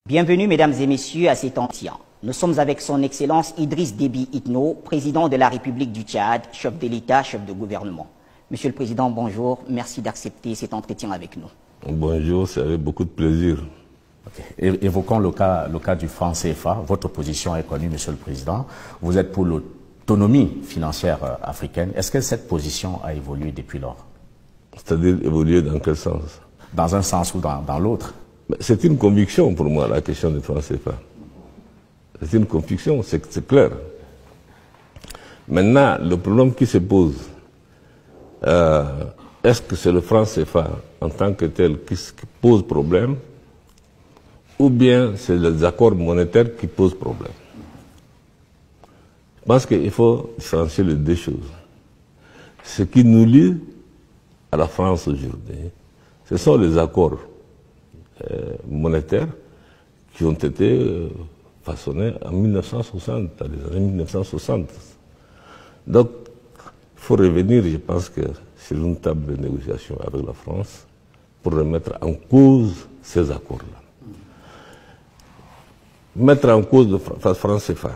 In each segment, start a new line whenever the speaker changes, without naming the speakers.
Bienvenue, mesdames et messieurs, à cet entretien. Nous sommes avec son Excellence Idriss Déby Itno, président de la République du Tchad, chef de l'État, chef de gouvernement. Monsieur le Président, bonjour. Merci d'accepter cet entretien avec nous.
Bonjour, c'est avec beaucoup de plaisir.
Okay. Évoquons le cas du franc CFA. Votre position est connue, Monsieur le Président. Vous êtes pour l'autonomie financière africaine. Est-ce que cette position a évolué depuis lors?
C'est-à-dire évoluer dans quel sens?
Dans un sens ou dans l'autre?
C'est une conviction pour moi, la question du franc CFA. C'est une conviction, c'est clair. Maintenant, le problème qui se pose, est-ce que c'est le franc CFA en tant que tel qui pose problème, ou bien c'est les accords monétaires qui posent problème? Je pense qu'il faut différencier les deux choses. Ce qui nous lie à la France aujourd'hui, ce sont les accords monétaires qui ont été façonnés en 1960, dans les années 1960. Donc, il faut revenir, je pense, que sur une table de négociation avec la France pour remettre en cause ces accords-là. Mettre en cause le franc CFA,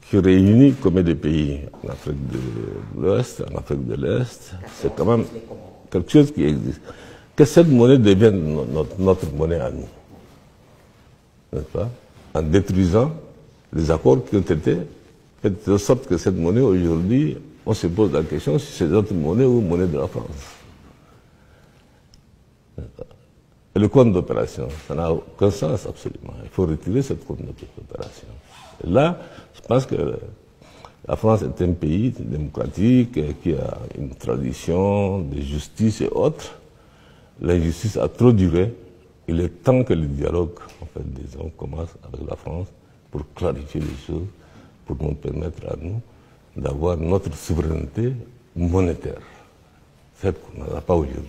qui réunit combien de pays en Afrique de l'Ouest, en Afrique de l'Est, c'est quand même quelque chose qui existe. Que cette monnaie devienne notre monnaie à nous, n'est-ce pas? En détruisant les accords qui ont été faits de sorte que cette monnaie, aujourd'hui, on se pose la question si c'est notre monnaie ou monnaie de la France. Et le compte d'opération, ça n'a aucun sens absolument. Il faut retirer ce compte d'opération. Et là, je pense que la France est un pays démocratique qui a une tradition de justice et autres. L'injustice a trop duré. Il est temps que le dialogue, en fait, disons, commence avec la France pour clarifier les choses, pour nous permettre à nous d'avoir notre souveraineté monétaire, celle qu'on n'a pas aujourd'hui.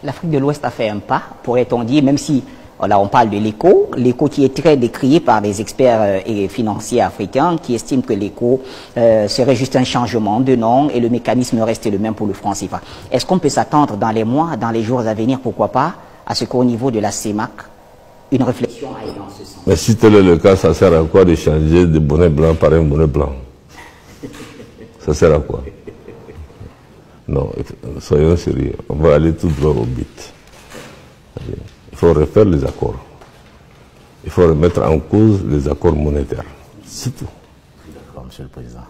L'Afrique de l'Ouest a fait un pas, pourrait-on dire, même si là on parle de l'éco qui est très décrié par des experts et financiers africains qui estiment que l'éco serait juste un changement de nom et le mécanisme reste le même pour le franc CFA. Est-ce qu'on peut s'attendre dans les mois, dans les jours à venir, pourquoi pas, à ce qu'au niveau de la CEMAC, une réflexion aille dans ce sens?
Mais si tel est le cas, ça sert à quoi de changer de bonnet blanc par un bonnet blanc? Ça sert à quoi? Non, soyons sérieux, on va aller tout droit au but. Il faut refaire les accords. Il faut remettre en cause les accords monétaires. C'est tout.
D'accord, Monsieur le Président.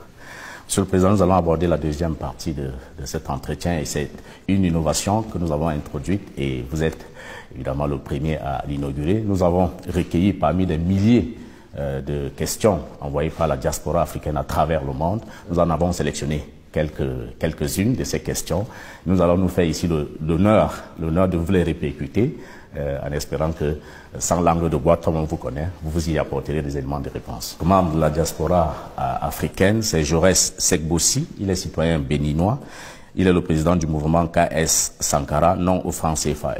Monsieur le Président, nous allons aborder la deuxième partie de cet entretien et c'est une innovation que nous avons introduite et vous êtes évidemment le premier à l'inaugurer. Nous avons recueilli parmi des milliers de questions envoyées par la diaspora africaine à travers le monde. Nous en avons sélectionné quelques-unes de ces questions. Nous allons nous faire ici l'honneur de vous les répercuter en espérant que, sans langue de bois, comme on vous connaît, vous y apporterez des éléments de réponse. Le membre de la diaspora africaine, c'est Jaurès Sekbossi. Il est citoyen béninois. Il est le président du mouvement KS Sankara, non au franc CFA.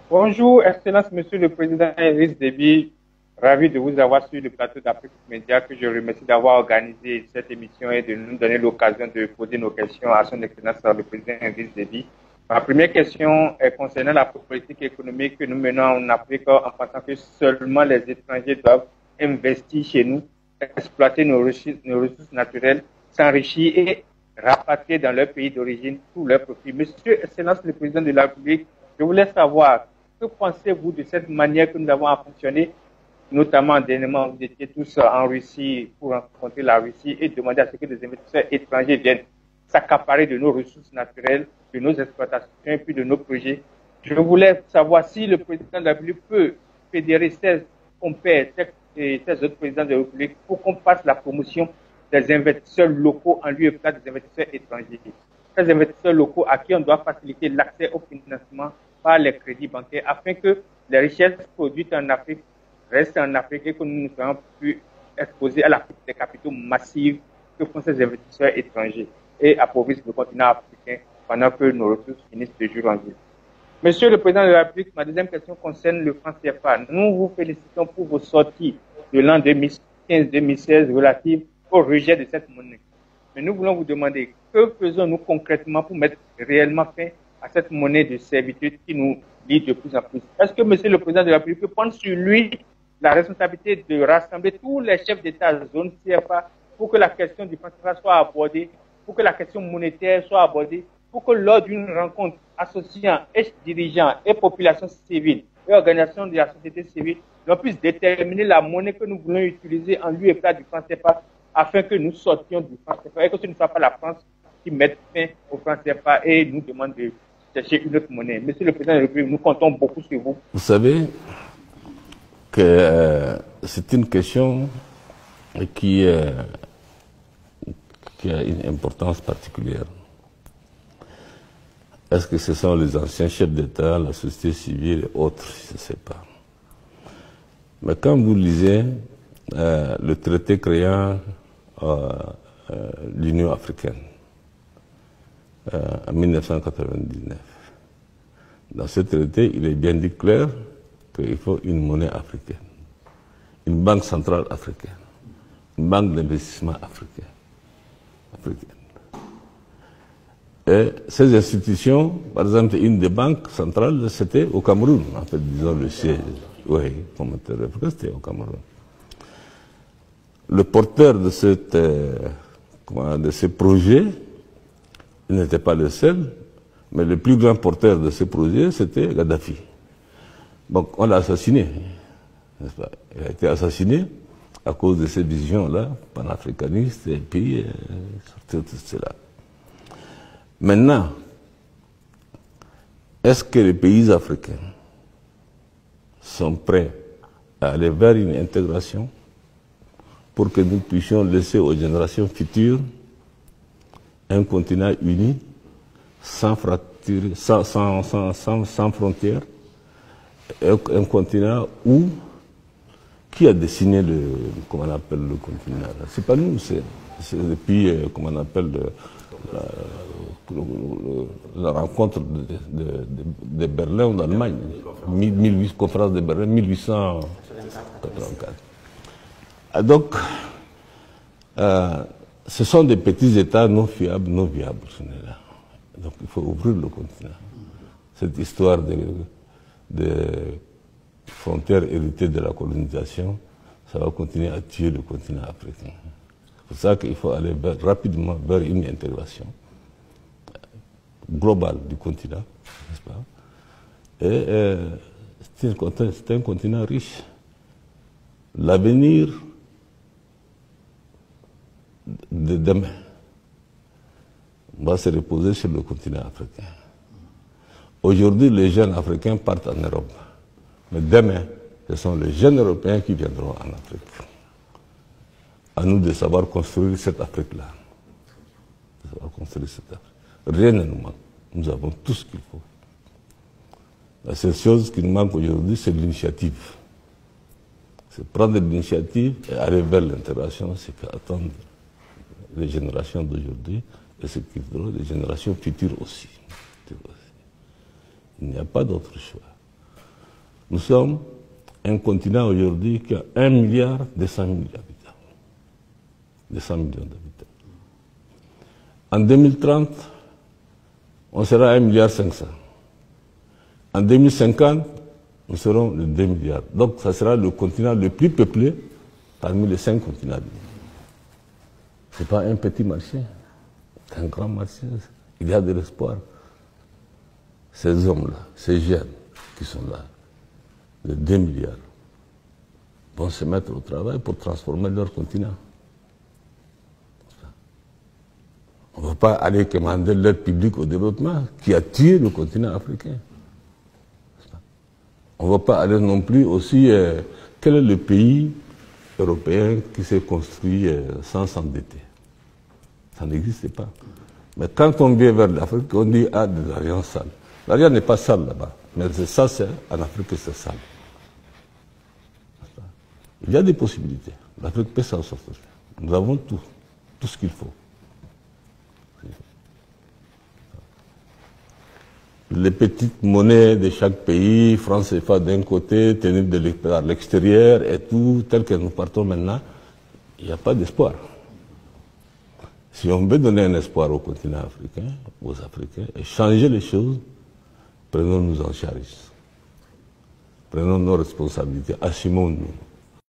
Bonjour, Excellence, Monsieur le Président Idriss Déby. Ravi de vous avoir sur le plateau d'Afrique Média, que je remercie d'avoir organisé cette émission et de nous donner l'occasion de poser nos questions à son Excellence le Président Idriss Déby. Ma première question est concernant la politique économique que nous menons en Afrique en pensant que seulement les étrangers doivent investir chez nous, exploiter nos ressources naturelles, s'enrichir et rapatrier dans leur pays d'origine tous leurs profits. Monsieur Excellence le Président de la République, je voulais savoir, que pensez-vous de cette manière que nous avons à fonctionner? Notamment, dernièrement, vous étiez tous en Russie pour rencontrer la Russie et demander à ce que des investisseurs étrangers viennent s'accaparer de nos ressources naturelles, de nos exploitations et puis de nos projets. Je voulais savoir si le président de la République peut fédérer ses compères et ses autres présidents de la République pour qu'on fasse la promotion des investisseurs locaux en lieu et place des investisseurs étrangers. Ces investisseurs locaux à qui on doit faciliter l'accès au financement par les crédits bancaires afin que les richesses produites en Afrique restent en Afrique et que nous ne soyons plus exposés à la fuite des capitaux massifs que font ces investisseurs étrangers et appauvrissent le continent africain pendant que nos ressources finissent de jour en jour. Monsieur le Président de la République, ma deuxième question concerne le franc CFA. Nous vous félicitons pour vos sorties de l'an 2015-2016 relatives au rejet de cette monnaie. Mais nous voulons vous demander, que faisons-nous concrètement pour mettre réellement fin à cette monnaie de servitude qui nous lie de plus en plus. Est-ce que Monsieur le Président de la République peut prendre sur lui la responsabilité de rassembler tous les chefs d'État zone CFA pour que la question du franc CFA soit abordée, pour que la question monétaire soit abordée, pour que lors d'une rencontre associant et dirigeants et population civile et organisations de la société civile, l'on puisse déterminer la monnaie que nous voulons utiliser en lieu et place du franc CFA afin que nous sortions du franc CFA et que ce ne soit pas la France qui mette fin au franc CFA et nous demande de chercher une autre monnaie. Monsieur le Président de la République, nous comptons beaucoup sur vous.
Vous savez que c'est une question qui a une importance particulière. Est-ce que ce sont les anciens chefs d'État, la société civile et autres? Je ne sais pas. Mais quand vous lisez le traité créant l'Union africaine en 1999, dans ce traité, il est bien dit clair qu'il faut une monnaie africaine, une banque centrale africaine, une banque d'investissement africaine. Et ces institutions, par exemple, une des banques centrales, c'était au Cameroun, en fait, disons le siège. Oui, comme c'était au Cameroun. Le porteur de ce projet, il n'était pas le seul, mais le plus grand porteur de ce projet, c'était Gaddafi. Donc, on l'a assassiné, n'est-ce pas? Il a été assassiné à cause de ces visions-là, panafricanistes, et puis, tout cela. Maintenant, est-ce que les pays africains sont prêts à aller vers une intégration pour que nous puissions laisser aux générations futures un continent uni, sans fracture, sans frontières, un continent où qui a dessiné comment on appelle le continent? C'est pas nous, c'est depuis, comment on appelle, la rencontre de Berlin en Allemagne, conférence de Berlin, 1884. Donc, ce sont des petits États non fiables, non viables. Donc, il faut ouvrir le continent. Cette histoire de frontières héritées de la colonisation, ça va continuer à tuer le continent africain. C'est pour ça qu'il faut aller rapidement vers une intégration globale du continent, n'est-ce pas? Et c'est un continent riche. L'avenir de demain va se reposer sur le continent africain. Aujourd'hui, les jeunes africains partent en Europe. Mais demain, ce sont les jeunes Européens qui viendront en Afrique. À nous de savoir construire cette Afrique-là. Rien ne nous manque. Nous avons tout ce qu'il faut. La seule chose qui nous manque aujourd'hui, c'est l'initiative. C'est prendre l'initiative et aller vers l'intégration, c'est qu'attendre les générations d'aujourd'hui et ce qu'ils feront les générations futures aussi. Il n'y a pas d'autre choix. Nous sommes un continent aujourd'hui qui a 1,2 milliard d'habitants. 200 millions d'habitants. En 2030, on sera à 1,5 milliard. En 2050, nous serons de 2 milliards. Donc, ça sera le continent le plus peuplé parmi les 5 continents. Ce n'est pas un petit marché, c'est un grand marché. Il y a de l'espoir. Ces hommes-là, ces jeunes qui sont là, de 2 milliards, vont se mettre au travail pour transformer leur continent. On ne va pas aller commander l'aide publique au développement qui a tué le continent africain. On ne va pas aller non plus aussi... quel est le pays européen qui s'est construit sans s'endetter? Ça n'existe pas. Mais quand on vient vers l'Afrique, on dit « Ah, de l'argent sale ». L'argent n'est pas sale là-bas, mais ça, c'est en Afrique que c'est sale. Il y a des possibilités. L'Afrique peut s'en sortir. Nous avons tout ce qu'il faut. Les petites monnaies de chaque pays, franc CFA d'un côté, tenues par l'extérieur et tout, tel que nous partons maintenant, il n'y a pas d'espoir. Si on veut donner un espoir au continent africain, aux Africains, et changer les choses, prenons-nous en charge. Prenons nos responsabilités, assumons-nous.